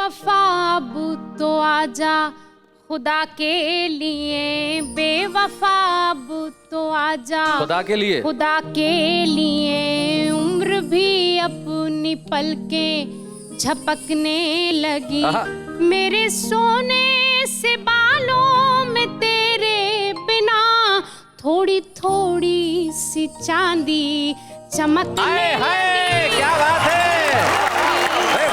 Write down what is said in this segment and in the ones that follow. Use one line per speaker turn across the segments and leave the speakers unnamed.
बेवफा अब तो आजा खुदा के लिए, बेवफा अब तो आजा
खुदा के लिए,
खुदा के लिए। उम्र भी अपनी पलकें झपकने लगी, मेरे सोने से बालों में तेरे बिना थोड़ी थोड़ी सी चांदी चमकने लगी।
क्या बात है,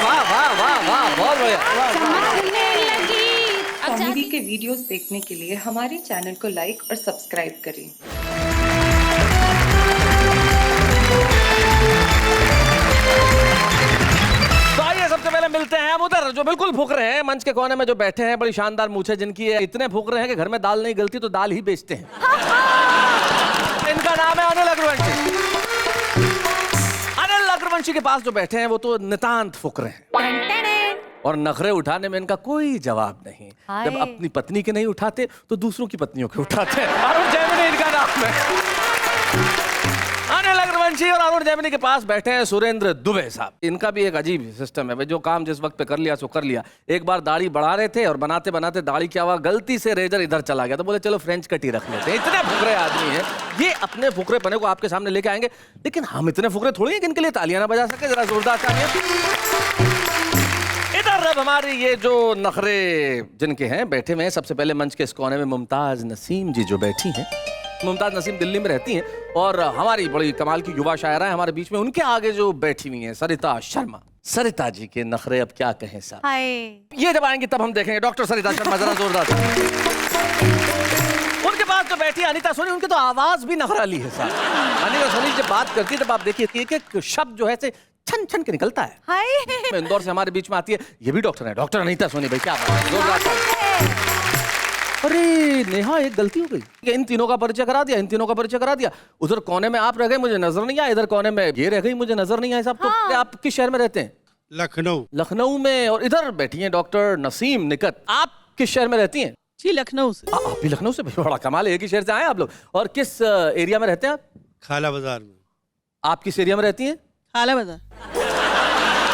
वाह वाह वाह वाह, बहुत बढ़िया।
चमकने लगी।
कॉमेडी के वीडियोस देखने के लिए हमारे चैनल को लाइक और सब्सक्राइब करें।
तो आइए सबसे पहले मिलते हैं हम उधर जो बिल्कुल फूक रहे हैं, मंच के कोने में जो बैठे हैं, बड़ी शानदार मूछें जिनकी है, इतने फूक रहे हैं कि घर में दाल नहीं गलती तो दाल ही बेचते हैं। इनका नाम है अनिल अग्रवंशी। अनिल अग्रवंशी के पास जो बैठे हैं वो तो नितांत फूक रहे हैं और नखरे उठाने में इनका कोई जवाब नहीं। जब अपनी पत्नी के नहीं उठाते तो दूसरों की पत्नियों के उठाते हैं। अरुण जैमिनी इनका नाम है। अनिल अग्रवंशी और अरुण जैमिनी के पास बैठे हैं सुरेंद्र दुबे साहब। इनका भी एक अजीब सिस्टम है, जो काम जिस वक्त पे कर लिया सो कर लिया। एक बार दाढ़ी बढ़ा रहे थे और बनाते बनाते दाढ़ी क्या हुआ, गलती से रेजर इधर चला गया तो बोले चलो फ्रेंच कट ही रख लेते हैं। इतने फुकरे आदमी हैं, ये अपने फुकरे पने को आपके सामने लेके आएंगे, लेकिन हम इतने फुकरे थोड़ी हैं कि इनके लिए तालियां ना बजा सके। जरा जोरदार तालियां। इधर अब हमारी ये जो नखरे जिनके हैं बैठे हुए हैं, सबसे पहले मंच के इस कोने में मुमताज नसीम जी जो बैठी हैं। मुमताज नसीम दिल्ली में रहती हैं और हमारी बड़ी कमाल की युवा शायरा है हमारे बीच में। उनके आगे जो बैठी हुई हैं सरिता शर्मा। सरिता जी के नखरे अब क्या कहें साहब। ये जब आएंगे तब हम देखेंगे। डॉक्टर सरिता शर्मा जरा जोरदार। उनके पास जो बैठी अनीता सोनी, उनके तो आवाज भी नखराली है साहब। अनीता सोनी जब बात करती है, जब आप देखिए एक एक शब्द जो है से छन छन के निकलता है। इंदौर से हमारे बीच में आती है, ये भी डॉक्टर है, डॉक्टर अनीता सोनी भाई। क्या बात है, जोरदार। अरे नेहा एक गलती हो गई, इन तीनों का परिचय करा दिया, इन तीनों का परिचय करा दिया। उधर कोने में आप रह गए, मुझे नजर नहीं आया। इधर कोने में ये रह गई, मुझे नजर नहीं आया साहब। तो आप किस शहर में रहते हैं?
लखनऊ।
लखनऊ में। और इधर बैठी हैं डॉक्टर नसीम निकट। आप किस शहर में रहती हैं?
जी लखनऊ से।
आप भी लखनऊ से? बड़ा कमाल है, एक ही शहर से आए आप लोग। और किस एरिया में रहते हैं आप?
खाला बाजार में।
आप किस एरिया में रहती हैं?
खाला बाजार।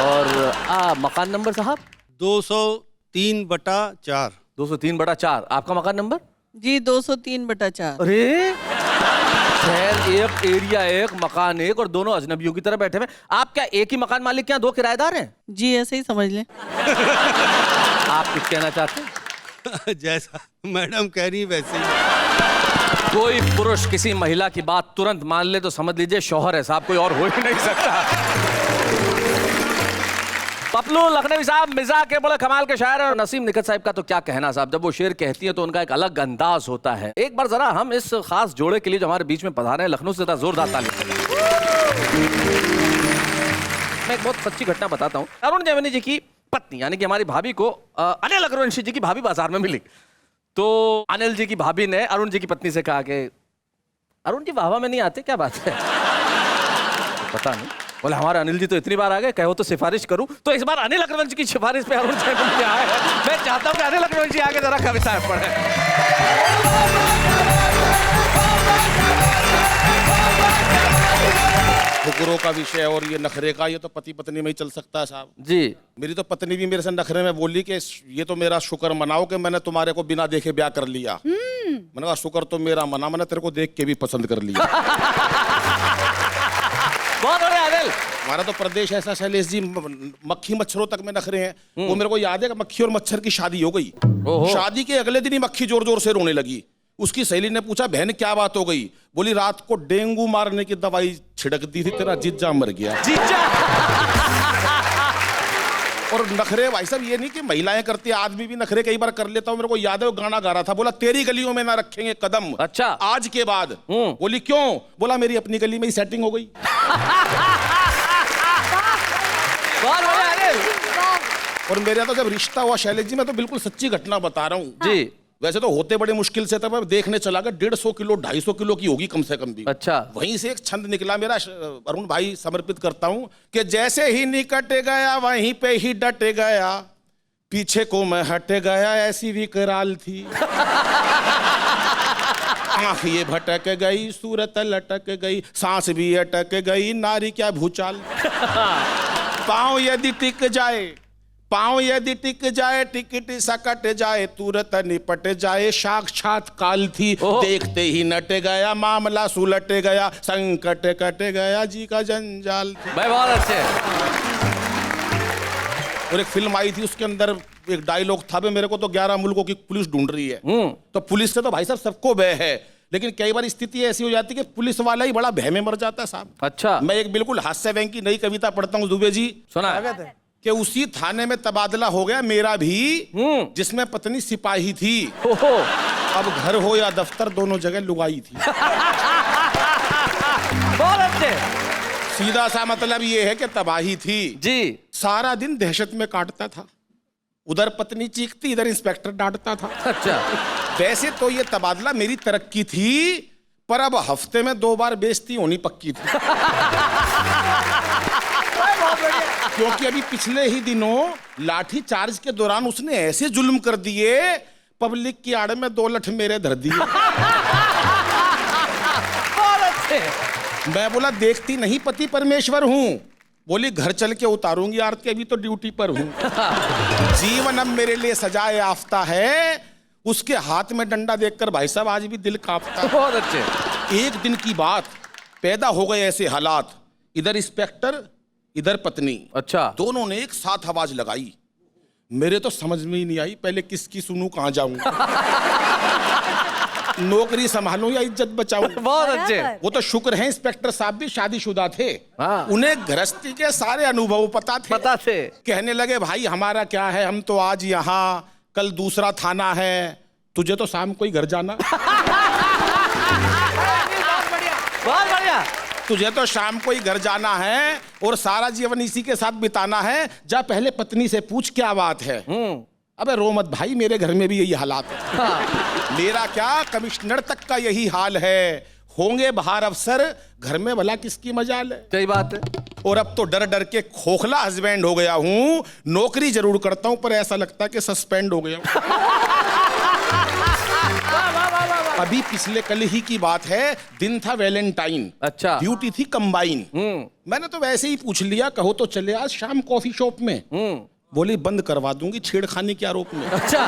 और मकान नंबर साहब?
203/4।
203/4। आपका मकान नंबर?
जी 203/4।
अरे शहर एक, एरिया एक, मकान एक, और दोनों अजनबियों की तरह बैठे हुए। आप क्या एक ही मकान मालिक के यहाँ दो किराएदार हैं?
जी ऐसे ही समझ लें।
आप कुछ कहना चाहते हैं?
जैसा मैडम कह रही वैसे ही।
कोई पुरुष किसी महिला की बात तुरंत मान ले तो समझ लीजिए शौहर है साहब, कोई और हो ही नहीं सकता। पपलू लखनवी साहब मिजाज के बड़े कमाल के शायर हैं। और नसीम निकट साहब का तो क्या कहना साहब, जब वो शेर कहती है तो उनका एक अलग अंदाज होता है। एक बार जरा हम इस खास जोड़े के लिए जो हमारे बीच में पधारे हैं लखनऊ से, जोरदार ताली बजाएं। मैं एक बहुत सच्ची घटना बताता हूँ। अरुण जैमिनी जी की पत्नी यानी कि हमारी भाभी को अनिल अग्रवंशी जी की भाभी बाजार में मिली। तो अनिल जी की भाभी ने अरुण जी की पत्नी से कहा कि अरुण जी वाहवा में नहीं आते, क्या बात है? पता नहीं। बोले हमारे अनिल जी तो इतनी बार आ गए, कहो तो सिफारिश करूं। तो इस बार अनिल अग्रवंशी की सिफारिश पे अरुण जैमिनी आए हैं। मैं चाहता हूं कि अनिल अग्रवंशी आके जरा कविताएं पढ़े।
फुकरों का विषय और ये नखरे का, ये तो पति पत्नी में ही चल सकता है साहब
जी।
मेरी तो पत्नी भी मेरे से नखरे में बोली कि ये तो मेरा शुक्र मनाओ कि मैंने तुम्हारे को बिना देखे ब्याह कर लिया। मैंने कहा शुक्र तो मेरा मना, मैंने तेरे को देख के भी पसंद कर लिया।
बहुत बढ़िया अनिल।
हमारा तो प्रदेश ऐसा शैलेश जी, मक्खी मच्छरों तक में नखरे हैं। वो मेरे को याद है कि मक्खी और मच्छर की शादी हो गई। शादी के अगले दिन ही मक्खी जोर जोर से रोने लगी। उसकी सहेली ने पूछा बहन क्या बात हो गई? बोली रात को डेंगू मारने की दवाई छिड़क दी थी, तेरा जीजा मर गया। जीजा। और नखरे भाई साहब ये नहीं कि महिलाएं करती है, आदमी भी नखरे कई बार कर लेता हूं। मेरे को याद है वो गाना गा रहा था, बोला तेरी गलियों में ना रखेंगे कदम।
अच्छा। आज
के बाद। बोली क्यों? बोला मेरी अपनी गली में ही सेटिंग हो गई। और मेरे तो जब रिश्ता हुआ शैलेश जी, मैं तो बिल्कुल सच्ची घटना बता रहा हूँ जी। वैसे तो होते बड़े मुश्किल से था, मैं देखने चला गया 150 किलो 250 किलो की होगी कम से कम भी। अच्छा। वहीं से एक छंद निकला मेरा, अरुण भाई समर्पित करता हूं कि जैसे ही निकट गया वहीं पे ही डट गया, पीछे को मैं हट गया ऐसी विकराल थी। आंख ये भटक गई, सूरत लटक गई, सांस भी अटक गई, नारी क्या भूचाल। पाँव यदि टिक जाए पाँव यदि टिक जाए टिकट सकट जाए तुरंत निपट जाए साक्षात काल थी देखते ही नट गया मामला सुलट गया संकट कट गया जी का जंजाल थी।
भाई बहुत अच्छे।
और एक फिल्म आई थी उसके अंदर एक डायलॉग था बे, मेरे को तो 11 मुल्कों की पुलिस ढूंढ रही है। तो पुलिस से तो भाई साहब सबको भय है, लेकिन कई बार स्थिति ऐसी हो जाती है कि पुलिस वाला ही बड़ा भय में मर जाता है साहब।
अच्छा।
मैं एक बिल्कुल हास्य व्यंग की नई कविता पढ़ता हूँ दुबे जी,
सुना है?
कि उसी थाने में तबादला हो गया मेरा भी, जिसमें पत्नी सिपाही थी। अब घर हो या दफ्तर दोनों जगह लुगाई थी।
बहुत अच्छे।
सीधा सा मतलब ये है कि तबाही थी
जी।
सारा दिन दहशत में काटता था, उधर पत्नी चीखती इधर इंस्पेक्टर डांटता था।
अच्छा।
वैसे तो ये तबादला मेरी तरक्की थी, पर अब हफ्ते में 2 बार बेइज्जती होनी पक्की थी। क्योंकि अभी पिछले ही दिनों लाठी चार्ज के दौरान उसने ऐसे जुल्म कर दिए, पब्लिक की आड़ में 2 लठ मेरे धर दिए।
बहुत अच्छे।
मैं बोला देखती नहीं पति परमेश्वर हूं, बोली घर चल के उतारूंगी आरती, अभी तो ड्यूटी पर हूं। जीवन अब मेरे लिए सजाए आफ्ता है, उसके हाथ में डंडा देखकर भाई साहब आज भी दिल कांपता है।
बहुत अच्छे।
एक दिन की बात, पैदा हो गए ऐसे हालात, इधर इंस्पेक्टर इधर पत्नी,
अच्छा,
दोनों ने एक साथ आवाज लगाई। मेरे तो समझ में ही नहीं आई पहले किसकी सुनूं कहां जाऊं। नौकरी संभालूं या इज्जत बचाऊं।
बहुत अच्छे।
वो तो शुक्र है इंस्पेक्टर साहब भी शादीशुदा थे।
हाँ।
उन्हें गृहस्थी के सारे अनुभव पता थे। कहने लगे भाई हमारा क्या है, हम तो आज यहाँ, कल दूसरा थाना है, तुझे तो शाम को ही घर जाना।
बहुत बढ़िया।
तुझे तो शाम को ही घर जाना है और सारा जीवन इसी के साथ बिताना है, जा पहले पत्नी से पूछ क्या बात है। अबे रो मत भाई, मेरे घर में भी यही हालात है। हाँ। मेरा क्या, कमिश्नर तक का यही हाल है, होंगे बाहर अफसर, घर में भला किसकी मजाल है।
सही बात है।
और अब तो डर डर के खोखला हस्बैंड हो गया हूं, नौकरी जरूर करता हूं पर ऐसा लगता है कि सस्पेंड हो गया हूं। अभी पिछले कल ही की बात है, दिन था वैलेंटाइन।
अच्छा।
ड्यूटी थी कंबाइन। मैंने तो वैसे ही पूछ लिया, कहो तो चले आज शाम कॉफी शॉप में। बोली बंद करवा दूंगी छेड़खानी के आरोप में। अच्छा।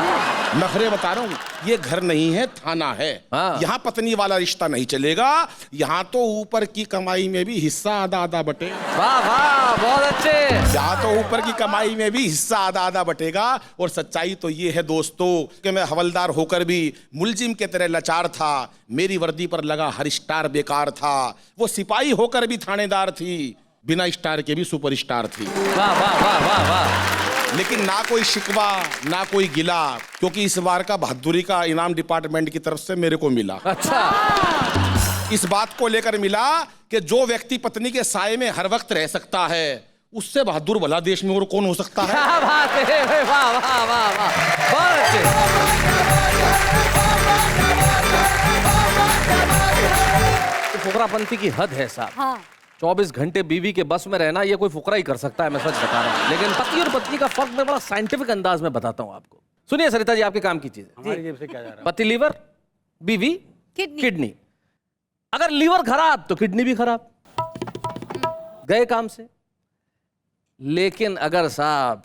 नखरे बता रहा हूँ, ये घर नहीं है थाना है। हाँ। यहाँ पत्नी वाला रिश्ता नहीं चलेगा, यहाँ तो ऊपर की कमाई में भी हिस्सा आधा आधा बटे।
वाह वाह, बहुत अच्छे।
यहाँ तो ऊपर की कमाई में भी हिस्सा आधा आधा बटेगा। और सच्चाई तो ये है दोस्तों कि मैं हवलदार होकर भी मुलजिम के तरह लाचार था, मेरी वर्दी पर लगा हर स्टार बेकार था। वो सिपाही होकर भी थानेदार थी, बिना स्टार के भी सुपरस्टार थी।
वाह वाह वाह वाह वाह।
लेकिन ना कोई शिकवा ना कोई गिला, क्योंकि इस बार का बहादुरी का इनाम डिपार्टमेंट की तरफ से मेरे को मिला। अच्छा। इस बात को लेकर मिला कि जो व्यक्ति पत्नी के साए में हर वक्त रह सकता है, उससे बहादुर भला देश में और कौन हो सकता है।
क्या बात है, वाह वाह वाह वाह, बहुत अच्छे। फुकरापंथी की हद है साहब। हाँ। 24 घंटे बीवी के बस में रहना, ये कोई फुकरा ही कर सकता है, मैं सच बता रहा हूँ। लेकिन पति और पत्नी का फर्क मैं बड़ा साइंटिफिक अंदाज में बताता हूँ आपको। सुनिए सरिता जी, आपके काम की चीज है। पति लीवर, बीवी किडनी। अगर लीवर खराब तो किडनी भी खराब, गए काम से। लेकिन अगर साहब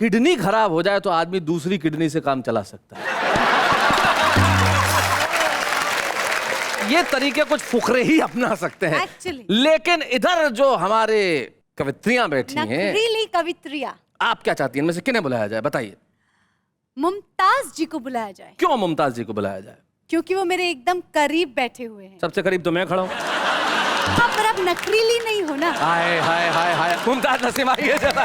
किडनी खराब हो जाए तो आदमी दूसरी किडनी से काम चला सकता है। ये तरीके कुछ फुकरे ही अपना सकते हैं। लेकिन इधर जो हमारे कवित्रियां बैठी हैं,
नखरीली कवित्रियां,
आप क्या चाहती हैं, इनमें से किन्हें बुलाया जाए बताइए।
मुमताज जी को बुलाया जाए।
क्यों मुमताज जी को बुलाया जाए?
क्योंकि वो मेरे एकदम करीब बैठे हुए हैं।
सबसे करीब तो मैं खड़ा हूँ।
हाँ, पर आप नखरीली नहीं हो ना।
हाय हाय हाय हाय, मुमताज नसीम आइए जरा।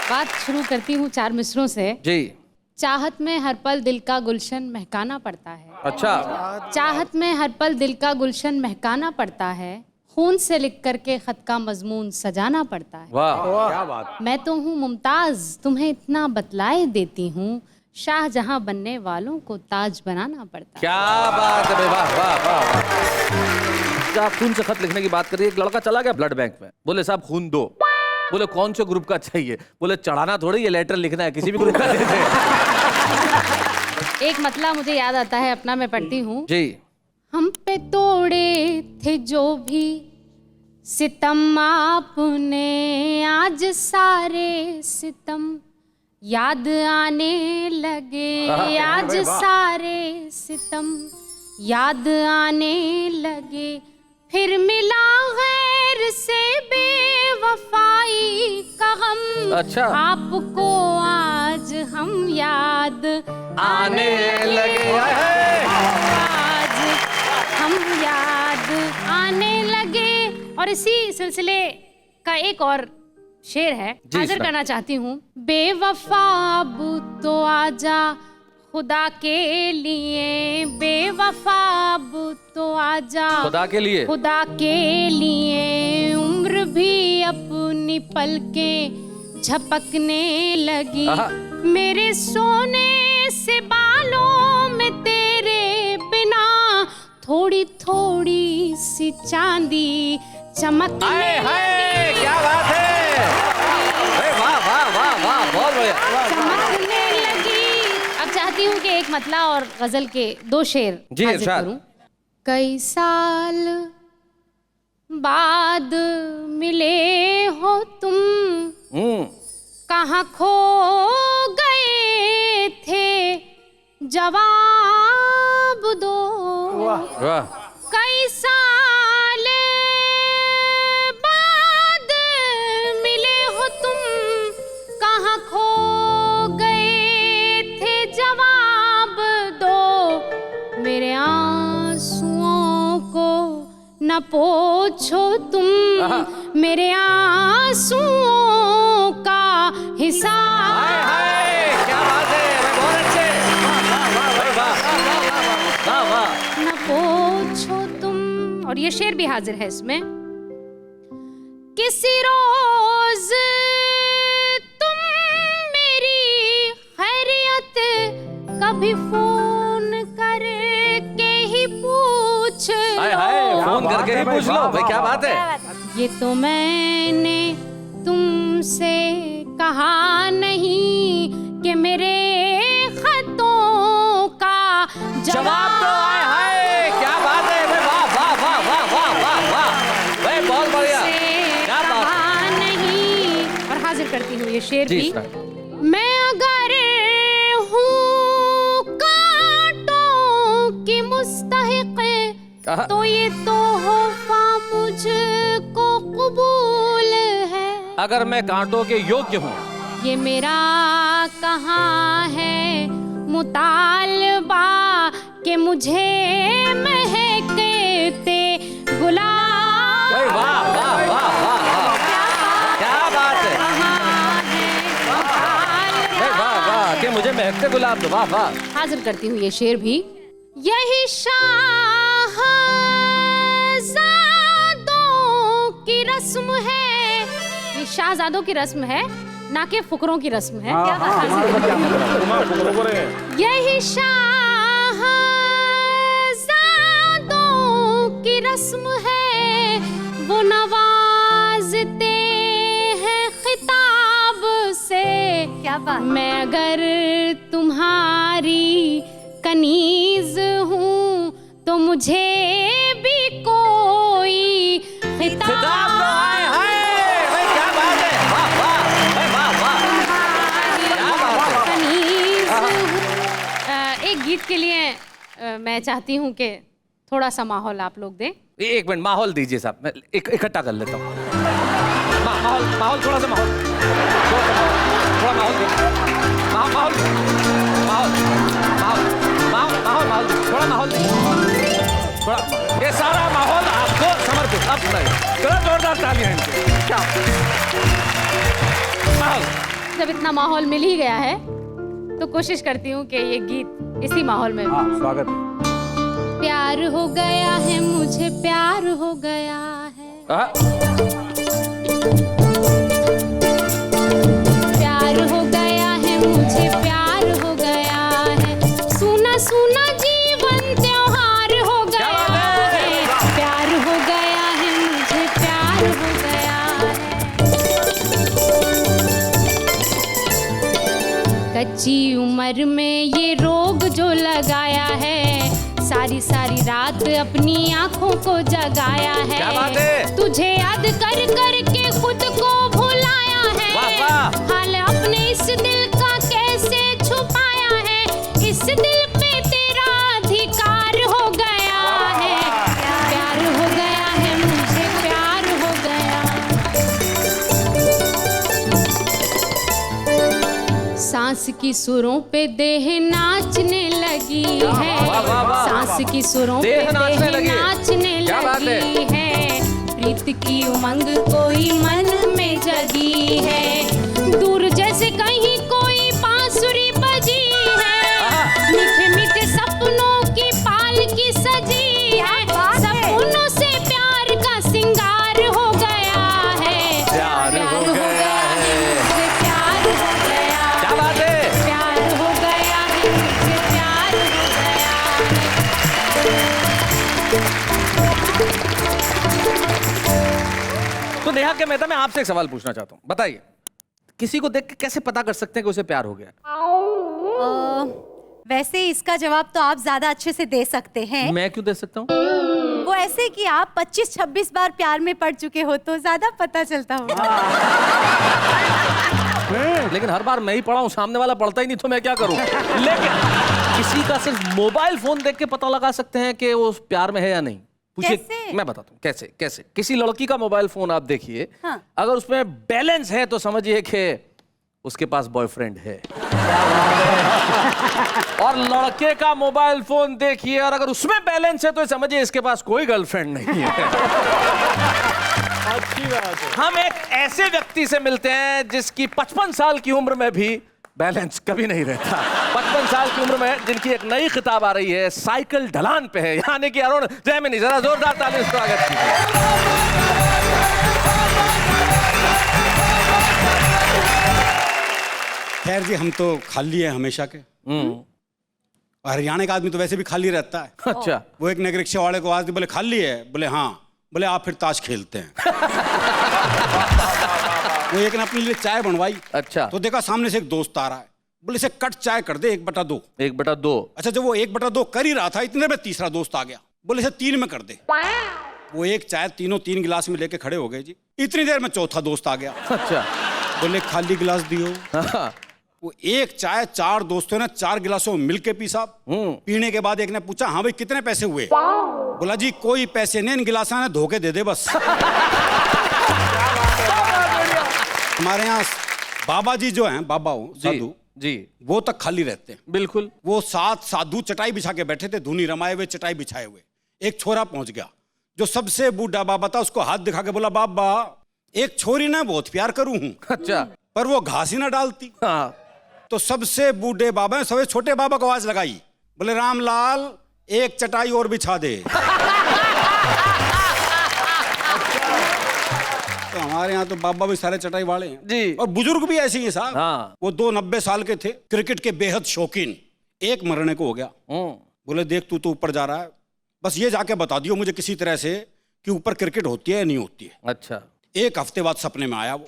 बात शुरू करती हूँ 4 मिसरों से।
जी।
चाहत में हर पल दिल का गुलशन महकाना पड़ता है।
अच्छा।
चाहत में हर पल दिल का गुलशन महकाना पड़ता है, खून से लिख करके खत का मजमून सजाना पड़ता है।
वाह क्या बात।
मैं तो हूँ मुमताज, तुम्हें इतना बतलाए देती हूँ, शाहजहां बनने वालों को ताज बनाना पड़ता है।
क्या बात है, वाह वाह वाह। आप खून से खत लिखने की बात करिए। एक लड़का चला गया ब्लड बैंक में, बोले साहब खून दो। बोले कौन से ग्रुप का चाहिए? बोले चढ़ाना थोड़ी, ये लेटर लिखना है, किसी भी ग्रुप का दे दे।
एक मतला मुझे याद आता है अपना, मैं पढ़ती हूँ।
जी।
हम पे तोड़े थे जो भी सितम आपने, आज सारे सितम याद आने लगे, आज सारे सितम याद आने लगे। फिर मिला गैर से बेवफाई का गम,
अच्छा।
आपको आज हम याद
आने लगे।
आज हम याद आने लगे। और इसी सिलसिले का एक और शेर है, हाजिर करना चाहती हूँ। बेवफा अब तो आजा खुदा के लिए, बेवफा अब तो आजा
खुदा के लिए,
खुदा के लिए। उम्र भी अपनी पलकें झपकने लगी, मेरे सोने से बालों में तेरे बिना थोड़ी थोड़ी सी चांदी चमकने लगी।
क्या बात है, वाह वाह वाह वाह, बहुत बढ़िया।
चमकने लगी। अब चाहती हूँ कि एक मतला और गजल के 2 शेर
जी
हाजिर करूं। कई साल बाद मिले हो तुम, कहाँ खो गए थे, जवाब दो।
वाह।
कई साल बाद मिले हो तुम, कहाँ खो गए थे, जवाब दो। मेरे आंसुओं को न पोछो तुम, मेरे आंसुओं का हिसाब।
क्या बात है, बहुत अच्छे, वाह वाह।
न पूछो तुम। और ये शेर भी हाजिर है इसमें। किसी रोज तुम मेरी खैरियत कभी फोन करके ही पूछ लो।
फोन करके ही पूछ लो भाई, क्या बात है।
ये तो मैंने तुमसे कहा नहीं कि मेरे खतों का
जवाब दो। हाय क्या बात है, वाह वाह वाह वाह वाह वाह वाह, भाई बहुत बढ़िया, क्या बात है।
नहीं। और हाजिर करती हूँ ये शेर भी। मैं अगर हूँ कांटों की मुस्तहिक, तो ये तोहफा मुझको कबूल है।
अगर मैं कांटों के योग्य हूँ,
ये मेरा कहाँ है मुतालबा कि मुझे महकते गुलाब।
वाह वाह वाह वाह वाह, क्या बात है। वाह वाह, कि मुझे महकते गुलाब दो, वाह वाह।
हाजिर करती हूँ ये शेर भी। यही शाहजादों की रस्म है, ये शाहजादों की रस्म है, ना कि फुकरों की रस्म है। यही शाहजादों की रस्म है, वो नवाजते हैं खिताब से।
क्या बात।
मैं अगर तुम्हारी कनीज हूँ, तो मुझे भी कोई खिताब दो।
क्या बात है, वाह वाह वाह वाह,
कनीज हूँ। एक गीत के लिए मैं चाहती हूँ कि थोड़ा सा माहौल आप लोग दें।
1 मिनट माहौल दीजिए साहब, मैं इकट्ठा कर लेता हूँ। माहौल माहौल थोड़ा सा माहौल, थोड़ा माहौल माहौल माहौल माहौल माहौल थोड़ा माहौल, थोड़ा ये सारा माहौल आपको समर्पित। अब सुनाइए, थोड़ा जोरदार तालियां इनके। क्या माहौल।
जब इतना माहौल मिल ही गया है, तो कोशिश करती हूँ कि ये गीत इसी माहौल में।
स्वागत।
प्यार हो गया है मुझे, प्यार हो गया है, प्यार हो गया है मुझे, प्यार हो गया है। सुना सुना जीवन त्योहार हो गया है, प्यार हो गया है मुझे, प्यार हो गया है। कच्ची उम्र में ये रोग जो लगाया है, सारी सारी रात अपनी आंखों को जगाया है।
क्या बात है?
तुझे याद कर कर के खुद को भुलाया है।
वाह, वाह।
हाल अपने इस दिल का कैसे छुपाया है। इस दिल पे तेरा अधिकार हो गया है। प्यार हो गया है, मुझे प्यार हो गया। सांस की सुरों पे देह नाचने लगी है।
वाह, वाह, वाह।
सांस की सुरों पे
देह नाचने लगी।
नाचने
क्या बात है?
लगी है। प्रीत की उमंग कोई मन में जगी है। दूर जैसे कहीं कोई बांसुरी बजी है। मीठे मीठे सपनों की पालकी सजी है। सपनों से प्यार का सिंगार हो गया है।
प्यार हो गया है।
मुझे प्यार हो गया।
क्या बात है?
प्यार हो गया है, मुझे प्यार हो गया है।
तो नेहा के मेहता, मैं आपसे एक सवाल पूछना चाहता हूँ, बताइए किसी को देख के कैसे पता कर सकते हैं कि उसे प्यार हो गया?
वैसे इसका जवाब तो आप ज्यादा अच्छे से दे सकते हैं।
मैं क्यों दे सकता हूँ?
वो ऐसे कि आप 25-26 बार प्यार में पड़ चुके हो तो ज्यादा पता चलता होगा।
लेकिन हर बार मैं ही पढ़ा हूँ, सामने वाला पढ़ता ही नहीं, तो मैं क्या करूँ? लेकिन किसी का सिर्फ मोबाइल फोन देख के पता लगा सकते हैं कि वो प्यार में है या नहीं? पूछिए।
कैसे?
मैं बताता हूँ कैसे। कैसे किसी लड़की का मोबाइल फोन आप देखिए,
हाँ।
अगर उसमें बैलेंस है तो समझिए कि उसके पास बॉयफ्रेंड है। और लड़के का मोबाइल फोन देखिए और अगर उसमें बैलेंस है तो समझिए इसके पास कोई गर्लफ्रेंड नहीं है।
अच्छी बात है।
हम एक ऐसे व्यक्ति से मिलते हैं जिसकी 55 साल की उम्र में भी बैलेंस कभी नहीं रहता। 55 साल की उम्र में जिनकी एक नई किताब आ रही है, साइकिल ढलान पे है, यानी कि अरुण जैमिनी। जरा जोरदार ताली से स्वागत कीजिए।
खैर जी, हम तो खाली है हमेशा के। और हरियाणा का आदमी तो वैसे भी खाली रहता है।
अच्छा।
वो एक नगर रिक्शा वाले को आज बोले खाली है, बोले हाँ, बोले आप फिर ताश खेलते हैं। वो एक ने अपने लिए चाय बनवाई।
अच्छा।
तो देखा सामने से एक दोस्त आ रहा है, बोले इसे कट चाय कर दे 1/2।
1/2।
अच्छा, जब वो 1/2 कर ही रहा था, इतने में तीसरा दोस्त आ गया, बोले इसे 3 में कर दे। वो एक चाय तीनों 3 गिलास में लेके खड़े हो गए जी। इतनी देर में चौथा दोस्त आ गया।
अच्छा।
बोले खाली गिलास दियो।
हाँ।
वो एक चाय 4 दोस्तों ने 4 गिलासों में मिलके पी साहब। पीने के बाद एक ने पूछा, हाँ भाई कितने पैसे हुए? बोला जी कोई पैसे नहीं, इन गिलासों ने धोखे दे दे बस। हमारे यहाँ बाबा जी जो हैं, बाबा हो साधु
जी,
वो तक खाली रहते हैं।
बिल्कुल।
वो 7 साधु चटाई बिछा के बैठे थे, धुनी रमाए हुए, चटाई बिछाए हुए। एक छोरा पहुंच गया, जो सबसे बूढ़ा बाबा था, उसको हाथ दिखा के बोला, बाबा एक छोरी ना बहुत प्यार करूं हूं,
अच्छा,
पर वो घास ही ना डालती।
हाँ।
तो सबसे बूढ़े बाबा ने सबसे छोटे बाबा को आवाज लगाई, बोले रामलाल एक चटाई और बिछा दे। तो हमारे यहाँ तो बाबा भी सारे चटाई वाले हैं
जी।
और बुजुर्ग भी ऐसे ही हैं साहब।
हाँ।
वो 2 90 साल के थे, क्रिकेट के बेहद शौकीन। एक मरने को हो गया। बोले देख तू तो ऊपर जा रहा है, बस ये जाके बता दियो मुझे किसी तरह से कि ऊपर क्रिकेट होती है या नहीं होती है।
अच्छा।
1 हफ्ते बाद सपने में आया वो।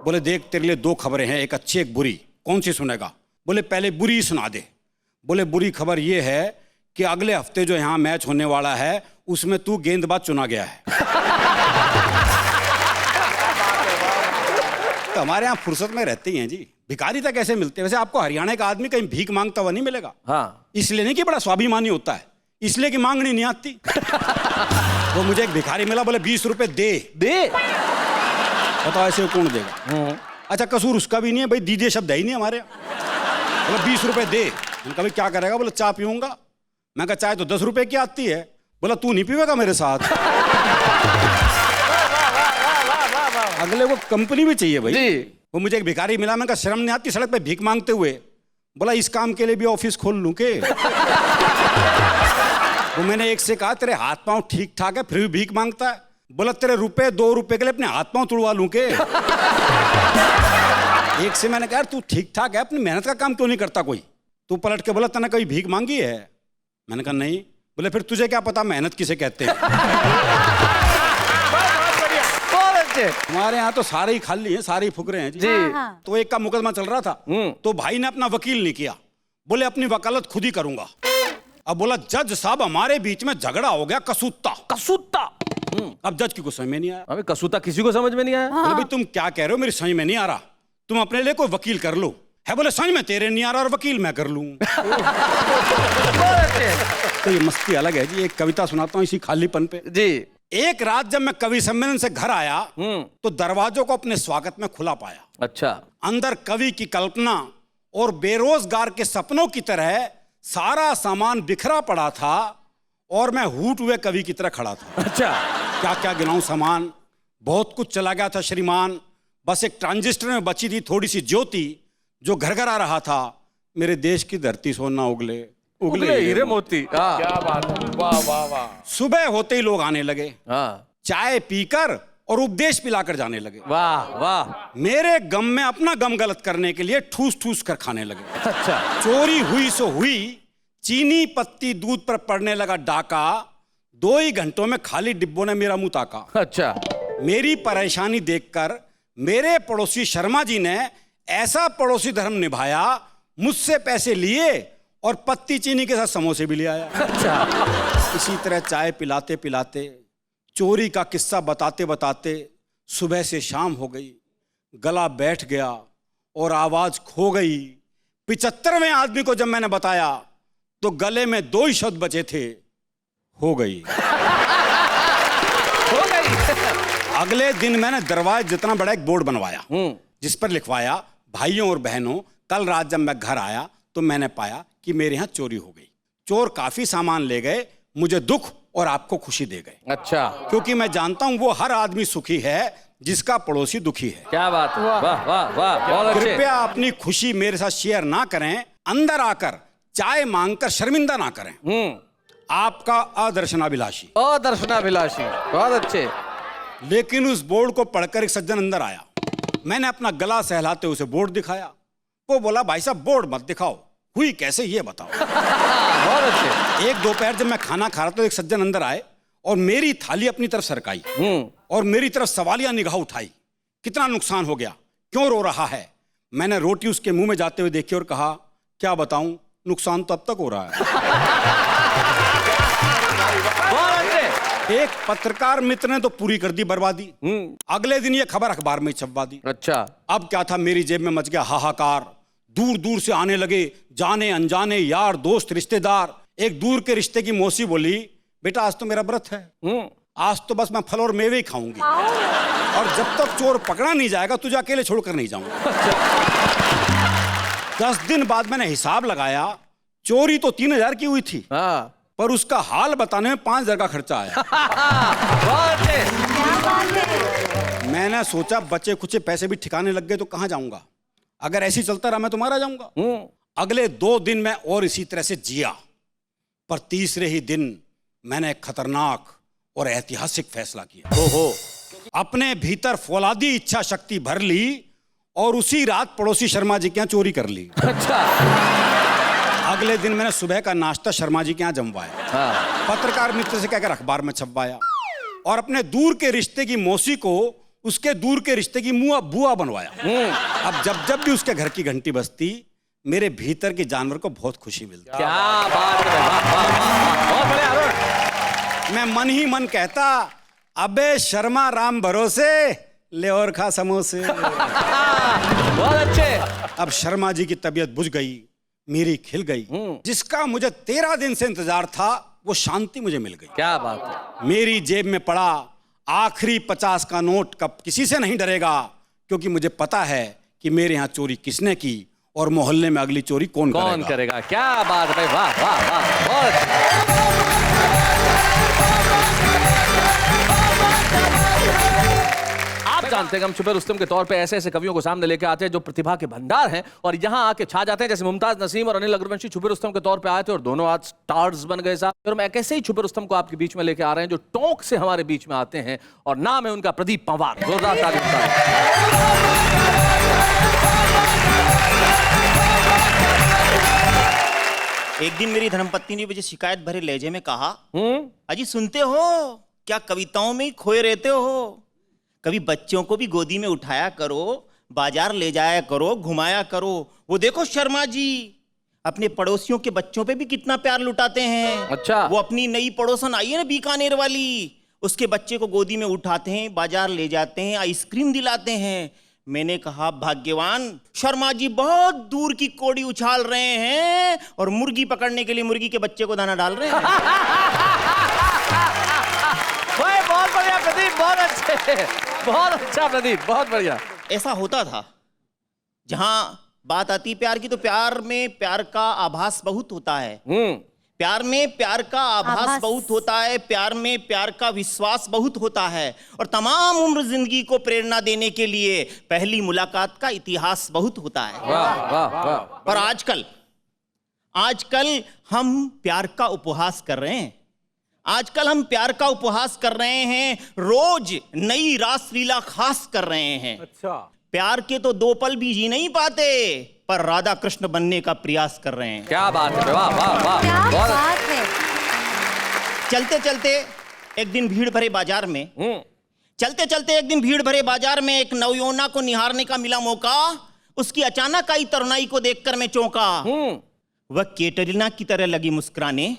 बोले देख तेरे लिए 2 खबरें हैं, एक अच्छी एक बुरी, कौन सी सुनेगा? बोले पहले बुरी सुना दे। बोले बुरी खबर ये है कि अगले हफ्ते जो यहाँ मैच होने वाला है उसमें तू गेंदबाज चुना गया है। तो हमारे यहाँ फुर्सत में रहते ही हैं जी, भिखारी तक कैसे मिलते हैं? वैसे आपको हरियाणा का आदमी कहीं भीख मांगता हुआ नहीं मिलेगा।
हाँ।
इसलिए नहीं कि बड़ा स्वाभिमानी होता है, इसलिए कि मांगनी नहीं आती। वो मुझे एक भिखारी मिला, बोले 20 रुपए दे। बताओ ऐसे कौन देगा? अच्छा कसूर उसका भी नहीं है भाई, दीजिए शब्द है ही नहीं हमारे यहाँ। बोले 20 रुपए दे। मैंने कहा भाई क्या करेगा? बोले चाय पीऊंगा। मैं कहा चाय तो 10 रुपए की आती है। बोला तू नहीं पीवेगा मेरे साथ? अगले को कंपनी भी चाहिए भाई
जी।
वो मुझे एक भिखारी मिला, मैं कहा शर्म नहीं आती सड़क पे भीख मांगते हुए? बोला इस काम के लिए भी ऑफिस खोल लूं के? वो मैंने एक से कहा तेरे हाथ पांव ठीक ठाक है फिर भी भीख मांगता है? बोला तेरे रुपए 2 रुपए के लिए अपने हाथ पांव तुड़वा लूं के? एक से मैंने कहा तू ठीक ठाक है, अपनी मेहनत का काम क्यों नहीं करता कोई? तू पलट के बोला तूने कभी भीख मांगी है? मैंने कहा नहीं। बोले फिर तुझे क्या पता मेहनत किसे कहते हैं? हमारे यहाँ तो सारे ही खाली हैं, सारे ही फुकरे हैं जी। तो एक का मुकदमा चल रहा था, तो भाई ने अपना वकील नहीं किया, बोले अपनी वकालत खुद ही करूंगा। अब बोला जज साहब हमारे बीच में झगड़ा हो गया कसूता।
कसूता।
अब जज की कुछ समझ में नहीं आया।
अबे कसूता किसी को समझ में नहीं आया।
बोले भाई तुम क्या कह रहे हो, मेरी समझ में नहीं आ रहा, तुम अपने लिए कोई वकील कर लो। है बोले समझ में तेरे नहीं आ रहा और वकील मैं कर लूं। तो ये मस्ती अलग है जी। एक कविता सुनाता हूँ इसी खालीपन पे
जी।
एक रात जब मैं कवि सम्मेलन से घर आया तो दरवाजों को अपने स्वागत में खुला पाया।
अच्छा।
अंदर कवि की कल्पना और बेरोजगार के सपनों की तरह सारा सामान बिखरा पड़ा था और मैं हूट हुए कवि की तरह खड़ा था।
अच्छा।
क्या क्या गिनाऊं सामान, बहुत कुछ चला गया था श्रीमान। बस एक ट्रांजिस्टर में बची थी थोड़ी सी ज्योति जो घर घर आ रहा था। मेरे देश की धरती सोना उगले
उगले हीरे मोती।
क्या बात है, वाह वाह वाह।
सुबह होते ही लोग आने लगे, चाय पीकर और उपदेश पिलाकर जाने लगे।
वाह वाह।
मेरे गम में अपना गम गलत करने के लिए ठूस ठूस कर खाने लगे।
अच्छा।
चोरी हुई सो हुई, चीनी पत्ती दूध पर पड़ने लगा डाका। 2 ही घंटों में खाली डिब्बों ने मेरा मुंह ताका।
अच्छा।
मेरी परेशानी देखकर मेरे पड़ोसी शर्मा जी ने ऐसा पड़ोसी धर्म निभाया, मुझसे पैसे लिए और पत्ती चीनी के साथ समोसे भी ले आया।
अच्छा।
इसी तरह चाय पिलाते पिलाते, चोरी का किस्सा बताते बताते सुबह से शाम हो गई। गला बैठ गया और आवाज खो गई। 75वें आदमी को जब मैंने बताया तो गले में 2 ही शब्द बचे थे, हो गई।
हो गई।
अगले दिन मैंने दरवाजे जितना बड़ा एक बोर्ड बनवाया जिस पर लिखवाया, भाइयों और बहनों, कल रात जब मैं घर आया तो मैंने पाया कि मेरे यहाँ चोरी हो गई। चोर काफी सामान ले गए, मुझे दुख और आपको खुशी दे गए।
अच्छा।
क्योंकि मैं जानता हूं वो हर आदमी सुखी है जिसका पड़ोसी दुखी है।
क्या बात है, वाह वाह वाह, बहुत अच्छे।
कृपया अपनी खुशी मेरे साथ शेयर ना करें, अंदर आकर चाय मांगकर शर्मिंदा ना करें। आपका अदर्शनाभिलाषी।
अदर्शनाभिलाषी, बहुत अच्छे।
लेकिन उस बोर्ड को पढ़कर एक सज्जन अंदर आया। मैंने अपना गला सहलाते उसे बोर्ड दिखाया। वो बोला भाई साहब बोर्ड मत दिखाओ, हुई कैसे ये बताओ।
बहुत अच्छे।
एक दोपहर जब मैं खाना खा रहा था तो एक सज्जन अंदर आए और मेरी थाली अपनी तरफ सरकाई और मेरी तरफ सवालिया निगाह उठाई। कितना नुकसान हो गया, क्यों रो रहा है। मैंने रोटी उसके मुंह में जाते हुए देखी और कहा क्या बताऊं, नुकसान तो अब तक हो रहा है। एक पत्रकार मित्र ने तो पूरी कर दी बर्बादी। अगले दिन ये खबर अखबार में छपवा दी।
अच्छा।
अब क्या था, मेरी जेब में मच गया हाहाकार। दूर दूर से आने लगे जाने अनजाने यार दोस्त रिश्तेदार। एक दूर के रिश्ते की मौसी बोली, बेटा आज तो मेरा व्रत है, आज तो बस मैं फल और मेवे ही खाऊंगी और जब तक चोर पकड़ा नहीं जाएगा तुझे अकेले छोड़कर नहीं जाऊंगा। 10 दिन बाद मैंने हिसाब लगाया, चोरी तो 3000 की हुई थी पर उसका हाल बताने में 5000 का खर्चा आया। मैंने सोचा बचे कुछ पैसे भी ठिकाने लग गए तो कहां जाऊंगा, अगर ऐसे चलता रहा मैं तो मारा जाऊंगा। अगले 2 दिन मैं और इसी तरह से जिया, पर तीसरे ही दिन मैंने एक खतरनाक और ऐतिहासिक फैसला किया।
ओहो।
अपने भीतर फौलादी इच्छा शक्ति भर ली और उसी रात पड़ोसी शर्मा जी के यहाँ चोरी कर ली।
अच्छा।
अगले दिन मैंने सुबह का नाश्ता शर्मा जी के यहाँ जमवाया। पत्रकार मित्र से कहकर अखबार में छपवाया और अपने दूर के रिश्ते की मौसी को उसके दूर के रिश्ते की बुआ बनवाया। अब जब जब भी उसके घर की घंटी बजती मेरे भीतर के जानवर को बहुत खुशी मिलती।
क्या बात है, वाह वाह वाह, बहुत बढ़िया अरुण।
मैं मन ही मन कहता, अबे शर्मा राम भरोसे ले और खा समोसे।
बहुत अच्छे।
अब शर्मा जी की तबीयत बुझ गई, मेरी खिल गई। जिसका मुझे 13 दिन से इंतजार था वो शांति मुझे मिल गई।
क्या बात है।
मेरी जेब में पड़ा आखिरी 50 का नोट कब किसी से नहीं डरेगा, क्योंकि मुझे पता है कि मेरे यहाँ चोरी किसने की और मोहल्ले में अगली चोरी कौन
करेगा। क्या बात है, वाह वाह वाह, बहुत। आप जानते हैं हम छुपे रुस्तम के तौर पे ऐसे ऐसे कवियों को सामने लेके आते हैं जो प्रतिभा के भंडार हैं और यहाँ आके छा जाते हैं। जैसे मुमताज नसीम और अनिल अग्रवंशी छुपे रुस्तम के तौर पे आए थे और दोनों आज स्टार्स बन गए साहब। और मैं कैसे ही छुपे रुस्तम को आपके बीच में लेके आ रहे हैं जो टोंक से हमारे बीच में आते हैं और नाम है उनका प्रदीप पंवार। जोरदार ताली।
एक दिन मेरी धर्मपत्नी ने मुझे शिकायत भरे लहजे में कहा, अजी सुनते हो क्या कविताओं में ही खोए रहते हो, कभी बच्चों को भी गोदी में उठाया करो, बाजार ले जाया करो, घुमाया करो। वो देखो शर्मा जी अपने पड़ोसियों के बच्चों पे भी कितना प्यार लुटाते हैं।
अच्छा।
वो अपनी नई पड़ोसन आई है ना बीकानेर वाली, उसके बच्चे को गोदी में उठाते हैं, बाजार ले जाते हैं, आइसक्रीम दिलाते हैं। मैंने कहा भाग्यवान, शर्मा जी बहुत दूर की कौड़ी उछाल रहे हैं और मुर्गी पकड़ने के लिए मुर्गी के बच्चे को दाना डाल रहे हैं।
बहुत बढ़िया प्रदीप, बहुत अच्छे, बहुत अच्छा प्रदीप, बहुत बढ़िया।
ऐसा होता था। जहां बात आती प्यार की, तो प्यार में प्यार का आभास बहुत होता है। प्यार में प्यार का आभास बहुत होता है, प्यार में प्यार का विश्वास बहुत होता है, और तमाम उम्र जिंदगी को प्रेरणा देने के लिए पहली मुलाकात का इतिहास बहुत होता है।
वाह वाह वाह।
और आजकल हम प्यार का उपहास कर रहे हैं। आजकल हम प्यार का उपहास कर रहे हैं, रोज नई रासलीला खास कर रहे हैं।
अच्छा।
प्यार के तो 2 पल भी जी नहीं पाते, पर राधा कृष्ण बनने का प्रयास कर रहे हैं।
क्या बात है, वाह वाह वाह,
क्या
बहुत
बात है।
चलते चलते एक दिन भीड़ भरे बाजार में एक नवयौवना को निहारने का मिला मौका। उसकी अचानक आई तरुणाई को देखकर मैं चौंका। वह कैटरीना की तरह लगी मुस्कुराने,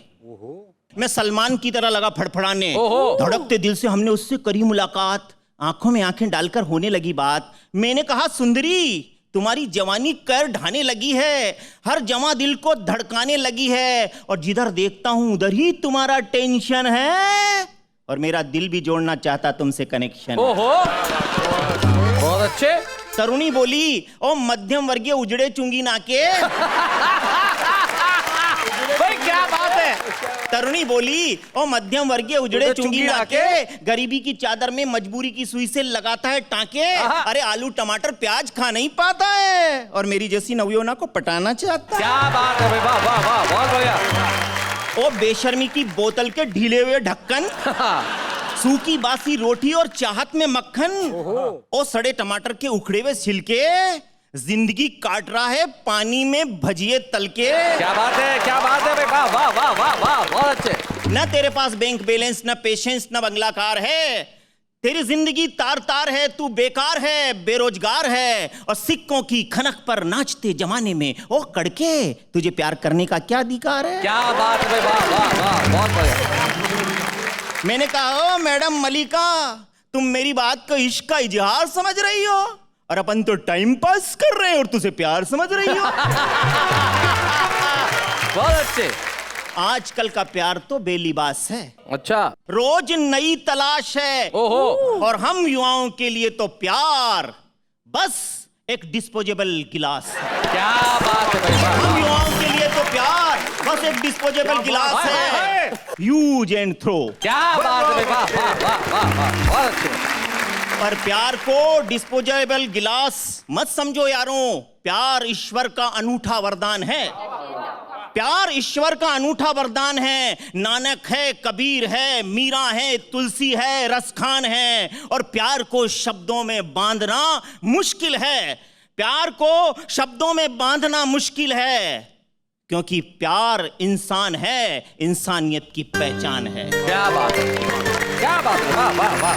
मैं सलमान की तरह लगा फड़फड़ाने। धड़कते दिल से हमने उससे करी मुलाकात, आंखों में आंखें डालकर होने लगी बात। मैंने कहा, सुंदरी, तुम्हारी जवानी कर ढाने लगी है, हर जवां दिल को धड़काने लगी है, और जिधर देखता हूं उधर ही तुम्हारा टेंशन है, और मेरा दिल भी जोड़ना चाहता तुमसे कनेक्शन।
ओहो, बहुत अच्छे।
तरुणी बोली, ओ मध्यम वर्गीय उजड़े चुंगी नाके।
भाई क्या बात है।
तरुणी बोली, ओ मध्यम वर्गीय उजड़े चुंगी नाके, गरीबी की चादर में मजबूरी की सुई से लगाता है टांके। अरे आलू टमाटर प्याज खा नहीं पाता है, और मेरी जैसी नवयौवना को पटाना चाहता है।
क्या बात है भाई, वाह वाह वाह, बहुत बढ़िया।
ओ बेशर्मी की बोतल के ढीले हुए ढक्कन, सूखी बासी रोटी और चाहत में मक्खन, ओ सड़े टमाटर के उखड़े हुए छिलके, जिंदगी काट रहा है पानी में भजिए तल के।
क्या बात है, क्या बात है भाई, वाह वाह वाह वाह वाह, बहुत अच्छे।
न तेरे पास बैंक बैलेंस, न पेशेंस, न बंगला कार है, तेरी जिंदगी तार तार है, तू बेकार है, बेरोजगार है, और सिक्कों की खनक पर नाचते जमाने में ओ कड़के, तुझे प्यार करने का क्या अधिकार है।
क्या बात है, वाह वाह वाह, बहुत बढ़िया।
मैंने कहा, ओ मैडम मलिका, तुम मेरी बात को इश्क का इजहार समझ रही हो, और अपन तो टाइम पास कर रहे हैं और तुझे प्यार समझ रही हो।
बहुत अच्छे।
आजकल का प्यार तो बेलिबास है।
अच्छा।
रोज नई तलाश है।
ओहो।
और हम युवाओं के लिए तो प्यार बस एक डिस्पोजेबल गिलास है।
क्या बात है भाई,
हम युवाओं के लिए तो प्यार बस एक डिस्पोजेबल गिलास है, यूज एंड थ्रो।
क्या बात है भाई, वाह वाह वाह वाह वाह, बहुत अच्छे।
पर प्यार को डिस्पोजेबल गिलास मत समझो यारों, प्यार ईश्वर का अनूठा वरदान है। प्यार ईश्वर का अनूठा वरदान है। नानक है, कबीर है, मीरा है, तुलसी है, रसखान है, और प्यार को शब्दों में बांधना मुश्किल है। प्यार को शब्दों में बांधना मुश्किल है, क्योंकि प्यार इंसान है, इंसानियत की पहचान है।
क्या बात है, क्या बात है, वाह वाह वाह।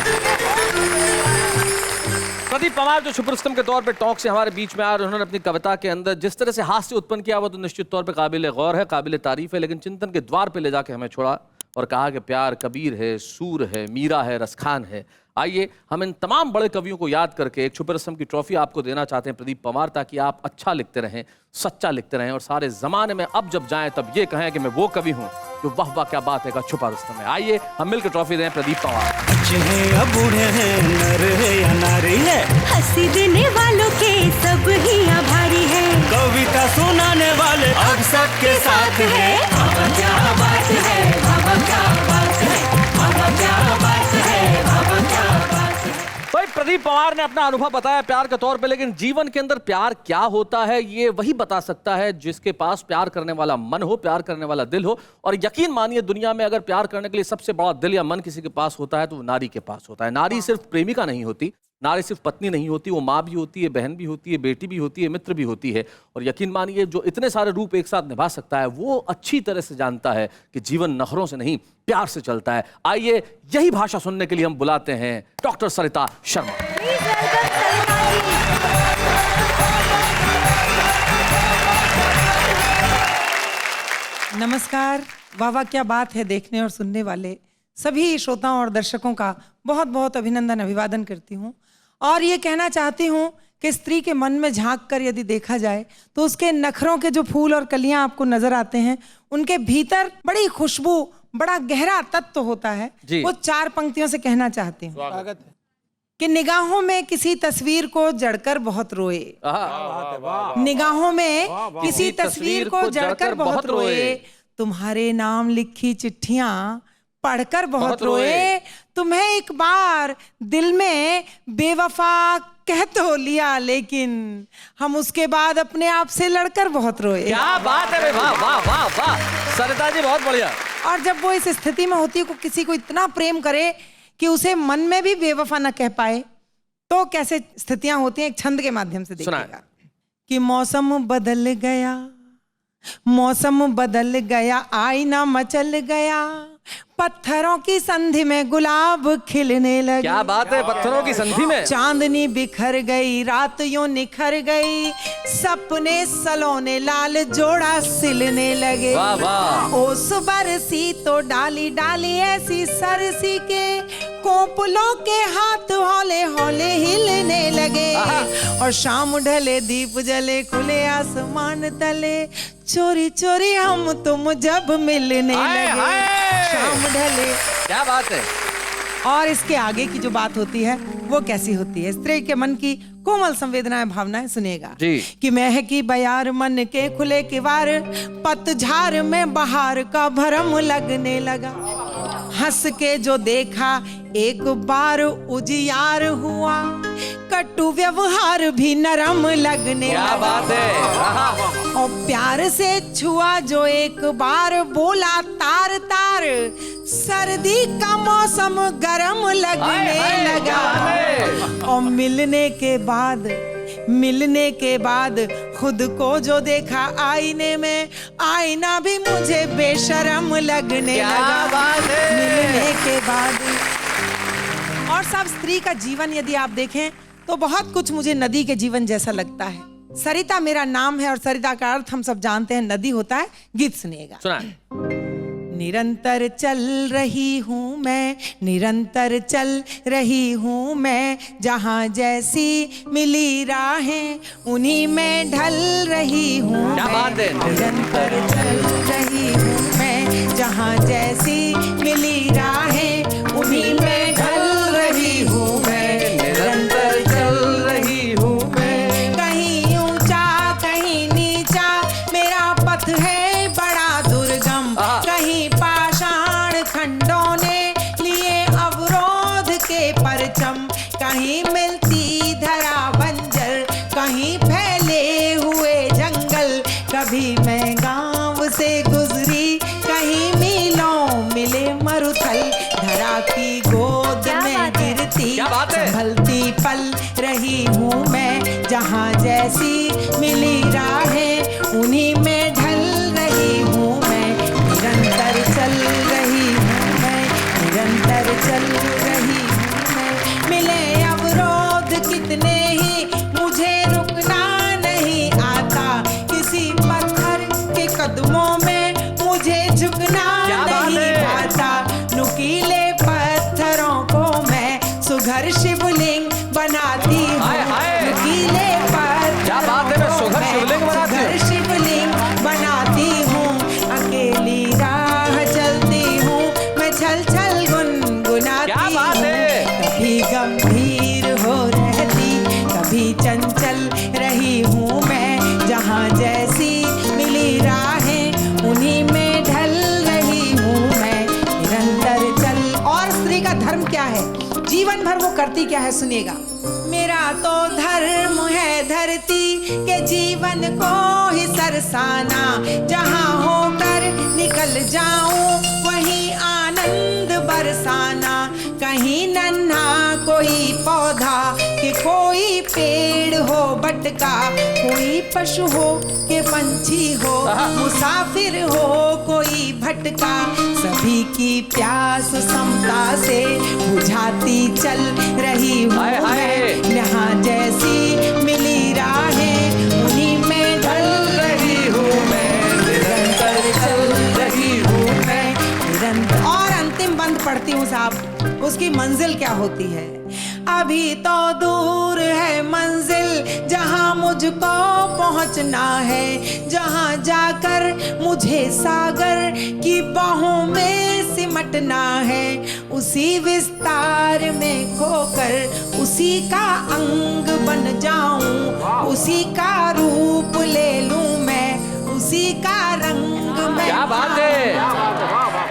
प्रदीप पवार जो सुपरस्टार के तौर पे टॉक से हमारे बीच में आ रहे, उन्होंने अपनी कविता के अंदर जिस तरह से हास्य उत्पन्न किया वो तो निश्चित तौर पे काबिल गौर है, काबिल तारीफ है, लेकिन चिंतन के द्वार पे ले जाके हमें छोड़ा और कहा कि प्यार कबीर है, सूर है, मीरा है, रसखान है। आइए हम इन तमाम बड़े कवियों को याद करके एक सुपरस्टार की ट्रॉफी आपको देना चाहते हैं प्रदीप पवार, ताकि आप अच्छा लिखते रहें, सच्चा लिखते रहें, और सारे जमाने में अब जब जाएं तब ये कहें कि मैं वो कवि हूँ जो वाह वाह क्या बात है का छुपा रुस्तम है। आइए हम मिलकर ट्रॉफी दें प्रदीप पवार।
बच्चे हैं या बूढ़े हैं, नर है या नारी है,
हंसी देने वालों के सब ही आभारी है,
कविता सुनाने वाले अब सबके साथ है। बाबा क्या बात है, बाबा क्या बात है, बाबा क्या बात है, बाबा क्या बात है।
भाई प्रदीप पवार ने अपना अनुभव बताया प्यार के तौर पे, लेकिन जीवन के अंदर प्यार क्या होता है ये वही बता सकता है जिसके पास प्यार करने वाला मन हो, प्यार करने वाला दिल हो। और यकीन मानिए दुनिया में अगर प्यार करने के लिए सबसे बड़ा दिल या मन किसी के पास होता है तो वो नारी के पास होता है। नारी सिर्फ प्रेमिका नहीं होती, नारी सिर्फ पत्नी नहीं होती, वो माँ भी होती है, बहन भी होती है, बेटी भी होती है, मित्र भी होती है। और यकीन मानिए जो इतने सारे रूप एक साथ निभा सकता है वो अच्छी तरह से जानता है कि जीवन नखरों से नहीं प्यार से चलता है। आइए यही भाषा सुनने के लिए हम बुलाते हैं डॉक्टर सरिता शर्मा।
नमस्कार। वाह वाह, क्या बात है। देखने और सुनने वाले सभी श्रोताओं और दर्शकों का बहुत बहुत अभिनंदन अभिवादन करती हूँ। और ये कहना चाहती हूँ कि स्त्री के मन में झांक कर यदि देखा जाए तो उसके नखरों के जो फूल और कलियां आपको नजर आते हैं, उनके भीतर बड़ी खुशबू, बड़ा गहरा तत्व होता है। वो 4 पंक्तियों से कहना चाहती हूँ कि निगाहों में किसी तस्वीर को जड़कर बहुत रोए, निगाहों में किसी तस्वीर को जड़कर बहुत रोए, तुम्हारे नाम लिखी चिट्ठियां पढ़कर बहुत रोए, तुम्हें एक बार दिल में बेवफा कह तो लिया, लेकिन हम उसके बाद अपने आप से लड़कर बहुत रोए।
क्या बात है, वाह वाह वाह वाह सरिता जी, बहुत बढ़िया।
और जब वो इस स्थिति में होती है को किसी को इतना प्रेम करे कि उसे मन में भी बेवफा न कह पाए, तो कैसे स्थितियां होती हैं, एक छंद के माध्यम से देखिएगा कि मौसम बदल गया, मौसम बदल गया, आईना मचल गया, पत्थरों की संधि में गुलाब खिलने लगे।
क्या बात है, पत्थरों की संधि में
चांदनी बिखर गई, रात यूं निखर गई, सपने सलोने लाल जोड़ा सिलने लगे।
वाह वाह।
ओस बरसी तो डाली डाली ऐसी सरसी के, कोपलों के हाथ हौले हौले हिलने लगे, और शाम ढले दीप जले खुले आसमान तले, चोरी चोरी हम तुम जब मिलने लगे, शाम ढले।
क्या बात है।
और इसके आगे की जो बात होती है वो कैसी होती है, स्त्री के मन की कोमल संवेदनाएं भावनाएं सुनिएगा कि महकी बयार मन के खुले किवार, पतझार में बहार का भरम लगने लगा, हंस के जो देखा एक बार उजियार हुआ, कटु व्यवहार भी नरम लगने लगा।
क्या बात है।
और प्यार से छुआ जो एक बार, बोला तार तार, सर्दी का मौसम गरम लगने लगा, और मिलने के बाद खुद को जो देखा आईने में, आईना भी मुझे बेशरम लगने लगा। मिलने के बाद। और सब स्त्री का जीवन यदि आप देखें तो बहुत कुछ मुझे नदी के जीवन जैसा लगता है। सरिता मेरा नाम है और सरिता का अर्थ हम सब जानते हैं नदी होता है। गीत सुनिएगा। निरंतर चल रही हूँ मैं, निरंतर चल रही हूँ मैं, जहाँ जैसी मिली राहें उन्हीं में ढल रही हूँ मैं, निरंतर चल रही हूँ मैं, जहाँ जैसी मिली राहें उन्हीं में ढल रही हूँ मैं, निरंतर चल रही हूँ मैं, कहीं ऊंचा कहीं नीचा मेरा पथ है बड़ा दुर्गम, कहीं पाषाण खंडों ने लिए अवरोध के परचम, कहीं मिलती धरा बंजर, कहीं फैले हुए जंगल, कभी मैं गांव से गुजरी, कहीं मीलों मिले मरुथल, धरा की गोद में गिरती संभलती पल रही हूँ मैं, जहाँ जैसी मिली राहें उन्हीं में ढल रही हूँ मैं, निरंतर चल रही हूँ मैं, निरंतर चल रही हूँ मैं, मिले अवरोध कितने ही मुझे रुकना नहीं आता, किसी पत्थर के कदमों में मुझे झुकना नहीं आता, नुकीले पत्थरों को मैं सुघर शिवलिंग बनाती हूँ, नुकीले पत्थरों को मैं सुघर शिवलिंग बनाती हूँ, अकेली राह चलती हूँ मैं, छल छल गुनगुनाती हूँ, कभी गंभीर हो रहती कभी चंचल रही हूँ मैं, जहाँ जैसी मिली राहें उन्हीं में ढल रही हूँ मैं, निरंतर चल। और स्त्री का धर्म क्या है, जीवन भर वो करती क्या है, सुनिएगा। मेरा तो धर्म है धरती के जीवन को ही सरसाना, जहाँ होकर निकल जाऊं वहीं आनंद बरसाना, कहीं नन्हा कोई पौधा कि कोई पेड़ हो बटका, कोई पशु हो के पंछी हो, मुसाफिर हो कोई भटका, सभी की प्यास समता से बुझाती चल रही हूँ मैं, यहाँ जैसी मिली राहें उन्हीं में ढल रही हूँ मैं, निरंतर चल उसकी मंजिल क्या होती है। अभी तो दूर है मंजिल जहां मुझको पहुंचना है, जहां जाकर मुझे सागर की बाहों में सिमटना है। उसी विस्तार में खोकर उसी का अंग बन जाऊं, उसी का रूप ले लूं मैं, उसी का रंग मैं।
क्या बात है।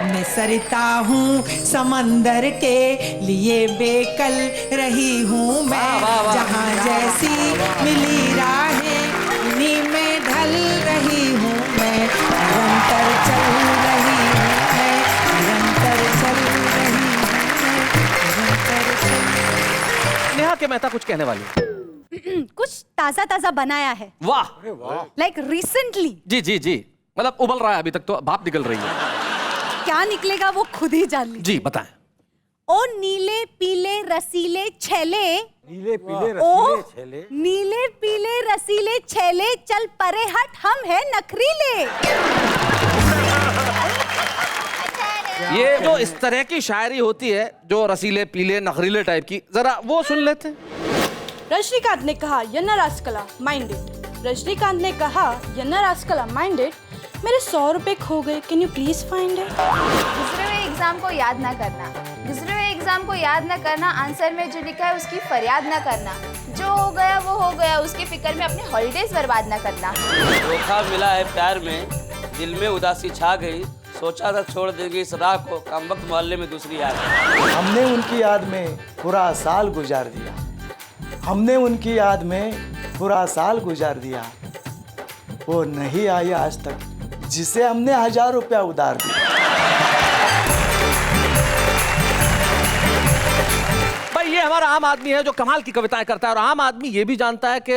मैं सरिता हूँ समंदर के लिए बेकल रही हूँ मैं, जहाँ जैसी मिली राहें उन्हीं में ढल रही हूँ मैं। निरंतर चल रही हूँ मैं, निरंतर चल रही हूँ मैं, निरंतर चल।
नेहा के मेहता कुछ कहने वाली।
कुछ ताजा ताजा बनाया है।
वाह,
लाइक रिसेंटली।
जी जी जी, मतलब उबल रहा है अभी तक तो, भाप निकल रही है।
क्या निकलेगा वो खुद ही जान लीजिए।
जी बताएं।
ओ नीले पीले रसीले छेले,
नीले पीले
ओ
रसीले छेले,
नीले पीले रसीले छेले, चल परे हट हम है नखरीले।
ये जो इस तरह की शायरी होती है जो रसीले पीले नखरीले टाइप की, जरा वो सुन लेते हैं।
रजनीकांत ने कहा यन्ना रास्कला माइंडेड। रजनीकांत ने कहा यन्ना रास्कला माइंडेड, मेरे 100 रुपए खो गए, can you please find it.
गुजरे हुए एग्जाम को याद ना करना, गुजरे हुए एग्जाम को याद ना करना, आंसर में जो लिखा है उसकी फरियाद ना करना, जो हो गया वो हो गया, उसके फिक्र में अपने हॉलीडेज बर्बाद ना करना।
धोखा मिला है प्यार में, दिल में उदासी छा गई, सोचा था छोड़ देंगे इस राह को, कम वक्त मोहल्ले में दूसरी याद।
हमने उनकी याद में पूरा साल गुजार दिया, हमने उनकी याद में पूरा साल गुजार दिया, वो नहीं आई आज तक जिसे हमने 1000 रुपया उधार दिया।
भाई ये हमारा आम आदमी है जो कमाल की कविताएं करता है, और आम आदमी ये भी जानता है कि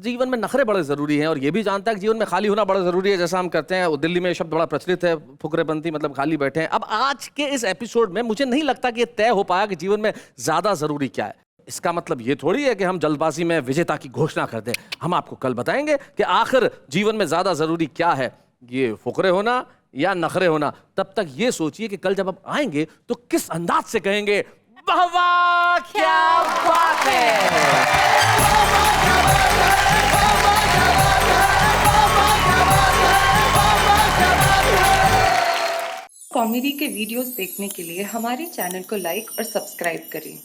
जीवन में नखरे बड़े जरूरी हैं, और ये भी जानता है कि जीवन में खाली होना बड़ा जरूरी है। जैसा हम करते हैं, दिल्ली में ये शब्द बड़ा प्रचलित है, फुकरेबंदी, मतलब खाली बैठे हैं। अब आज के इस एपिसोड में मुझे नहीं लगता कि ये तय हो पाया कि जीवन में ज्यादा जरूरी क्या है। इसका मतलब ये थोड़ी है कि हम जल्दबाजी में विजेता की घोषणा कर दें। हम आपको कल बताएंगे कि आखिर जीवन में ज्यादा जरूरी क्या है, ये फुकरे होना या नखरे होना। तब तक ये सोचिए कि कल जब आप आएंगे तो किस अंदाज से कहेंगे वाह वाह क्या बात है।
कॉमेडी के वीडियोस देखने के लिए हमारे चैनल को लाइक और सब्सक्राइब करें।